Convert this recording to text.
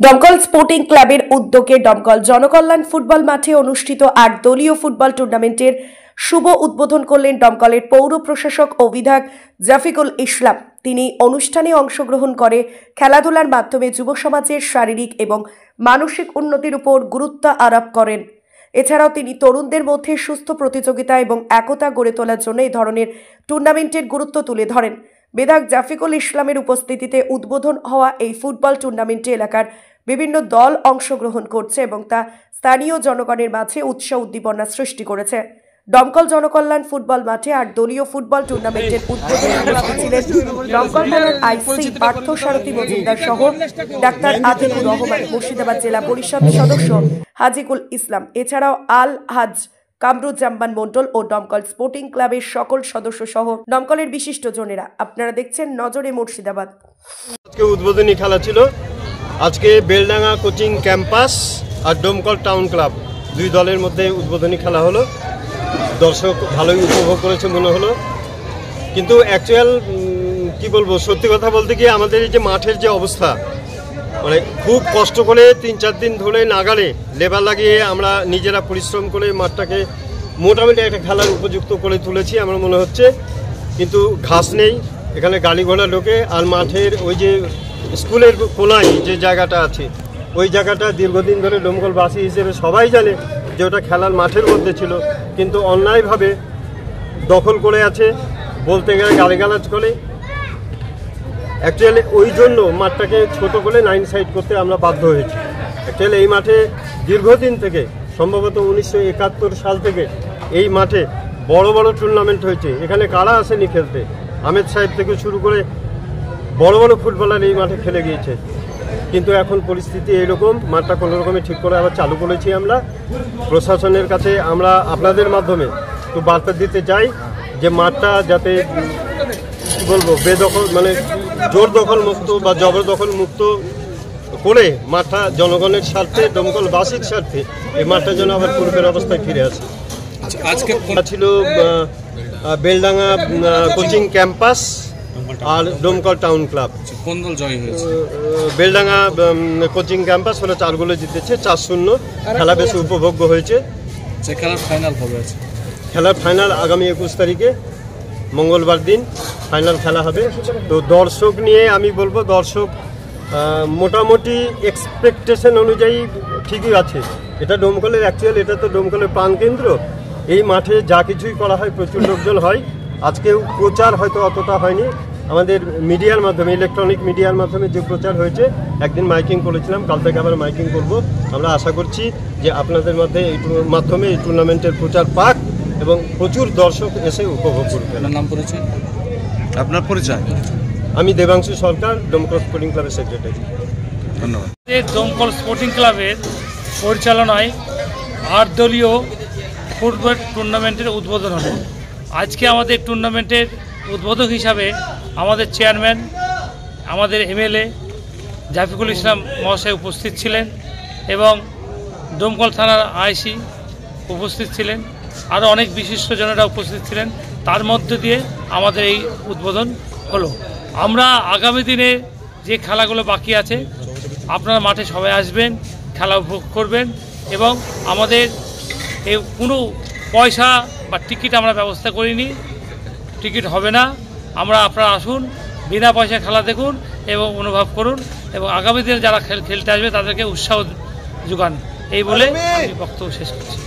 দমকল স্পোর্টিং ক্লাবের উদ্যোগে দমকল জনকল্যাণ ফুটবল মাঠে অনুষ্ঠিত ৮ দলীয় ফুটবল টুর্নামেন্টের শুভ উদ্বোধন করলেন দমকলের পৌর প্রশাসক ও বিধায়ক জাফিকুল ইসলাম। তিনি অনুষ্ঠানে অংশগ্রহণ করে খেলাধুলার মাধ্যমে যুব সমাজের শারীরিক এবং মানসিক উন্নতির উপর গুরুত্ব আরোপ করেন। এছাড়াও তিনি তরুণদের মধ্যে সুস্থ প্রতিযোগিতা এবং একতা গড়ে তোলার জন্য এই ধরনের টুর্নামেন্টের গুরুত্ব তুলে ধরেন। বিধায়ক জাফিকুল ইসলামের উপস্থিতিতে উদ্বোধন হওয়া এই ফুটবল টুর্নামেন্টে এলাকার বিভিন্ন দল অংশগ্রহণ করছে এবং তা স্থানীয় জনগণের মাঝে উৎসাহ উদ্দীপনা সৃষ্টি করেছে। দমকল জনকল্যাণ ফুটবল মাঠে ৮ দলীয় ফুটবল টুর্নামেন্টের উদ্বোধনে উপস্থিত ছিলেন দমকল থানার আইসি পার্থসারথী মজুমদার সহ ডাক্তার আতিকুর রহমান, মুর্শিদাবাদ জেলা পরিষদ সদস্য হাজিকুল ইসলাম, এছাড়াও আল হাজ কামরুজ্জামান মন্ডল ও দমকল স্পোর্টিং ক্লাবের সকল সদস্য সহ দমকলের বিশিষ্ট জনেরা। আপনারা দেখছেন নজরে মুর্শিদাবাদ। আজকে উদ্বোধনী খেলা ছিল। আজকে বেলডাঙ্গা কোচিং ক্যাম্পাস আর দমকল টাউন ক্লাব দুই দলের মধ্যে উদ্বোধনী খেলা হলো। দর্শক ভালোই উপভোগ করেছে মনে হলো, কিন্তু অ্যাকচুয়াল কি বলবো, সত্যি কথা বলতে গিয়ে আমাদের এই যে মাঠের যে অবস্থা, মানে খুব কষ্ট করে ৩-৪ দিন ধরে নাগালে লেবার লাগিয়ে আমরা নিজেরা পরিশ্রম করে মাঠটাকে মোটামুটি একটা খেলার উপযুক্ত করে তুলেছি আমার মনে হচ্ছে। কিন্তু ঘাস নেই, এখানে গাড়ি ঘোড়া ঢোকে, আর মাঠের ওই যে স্কুলের কোনায় যে জায়গাটা আছে ওই জায়গাটা দীর্ঘদিন ধরে দমকলবাসী হিসেবে সবাই জানে যে ওটা খেলার মাঠের মধ্যে ছিল, কিন্তু অন্যায়ভাবে দখল করে আছে, বলতে গেলে গালিগালাজ করে। অ্যাকচুয়ালি ওই জন্য মাঠটাকে ছোট করে 9 সাইড করতে আমরা বাধ্য হয়েছি। অ্যাকচুয়ালি এই মাঠে দীর্ঘদিন থেকে, সম্ভবত 1971 সাল থেকে এই মাঠে বড় বড় টুর্নামেন্ট হয়েছে। এখানে কারা আসেনি খেলতে, আহমেদ সাহেব থেকে শুরু করে বড় বড় ফুটবলার এই মাঠে খেলে গিয়েছে। কিন্তু এখন পরিস্থিতি এইরকম, মাঠটা কোনো রকমে ঠিক করে আবার চালু করেছি আমরা। প্রশাসনের কাছে আমরা আপনাদের মাধ্যমে একটু বার্তা দিতে চাই যে মাঠটা যাতে কী বলবো, বেদখল মানে জোর দখল মুক্ত বা জবরদখল মুক্ত করে মাঠটা জনগণের স্বার্থে, দমকলবাসীর স্বার্থে এই মাঠটা যেন আবার পূর্বের অবস্থায় ফিরে আসে। আজকে ছিল বেলডাঙ্গা কোচিং ক্যাম্পাস আর দমকল টাউন ক্লাব। কোন দল জয় হয়েছে? বেলডাঙ্গা কোচিং ক্যাম্পাস হলো 4 গোলে জিতেছে, 4-0। খেলা বেশ উপভোগ্য হয়েছে। খেলার ফাইনাল কবে আছে? খেলার ফাইনাল আগামী 21 তারিখে মঙ্গলবার দিন ফাইনাল খেলা হবে। তো দর্শক নিয়ে আমি বলবো, দর্শক মোটামুটি এক্সপেকটেশন অনুযায়ী ঠিকই আছে। এটা দমকলের অ্যাকচুয়াল, এটা তো দমকলের প্রাণকেন্দ্র। এই মাঠে যা কিছুই করা হয় প্রচুর লোকজন হয়। আজকেও প্রচার হয়তো অতটা হয়নি, আমাদের মিডিয়ার মাধ্যমে, ইলেকট্রনিক মিডিয়ার মাধ্যমে যে প্রচার হয়েছে, একদিন মাইকিং করেছিলাম, কাল থেকে আবার মাইকিং করব। আমরা আশা করছি যে আপনাদের মধ্যে এই মাধ্যমে এই টুর্নামেন্টের প্রচার পাক এবং প্রচুর দর্শক এসে উপভোগ করবে। নাম পরিচয়? আপনার পরিচয়? আমি দেবাংশু সরকার, দমকল স্পোর্টিং ক্লাবের সেক্রেটারি। ধন্যবাদ। দমকল স্পোর্টিং ক্লাবের পরিচালনায় ৮ দলীয় ফুটবল টুর্নামেন্টের উদ্বোধন হলো। আজকে আমাদের টুর্নামেন্টের উদ্বোধক হিসাবে আমাদের চেয়ারম্যান, আমাদের এমএলএ জাফিকুল ইসলাম মহাশয় উপস্থিত ছিলেন এবং দমকল থানার আইসি উপস্থিত ছিলেন, আরও অনেক বিশিষ্টজনেরা উপস্থিত ছিলেন। তার মধ্য দিয়ে আমাদের এই উদ্বোধন হলো। আমরা আগামী দিনে যে খেলাগুলো বাকি আছে, আপনারা মাঠে সবাই আসবেন, খেলা উপভোগ করবেন এবং আমাদের এই কোনো পয়সা বা টিকিট আমরা ব্যবস্থা করিনি, টিকিট হবে না। আপনারা আসুন, বিনা পয়সায় খেলা দেখুন এবং অনুভব করুন এবং আগামী দিনে যারা খেলতে আসবে তাদেরকে উৎসাহ যোগান। এই বলে আমি বক্তব্য শেষ করছি।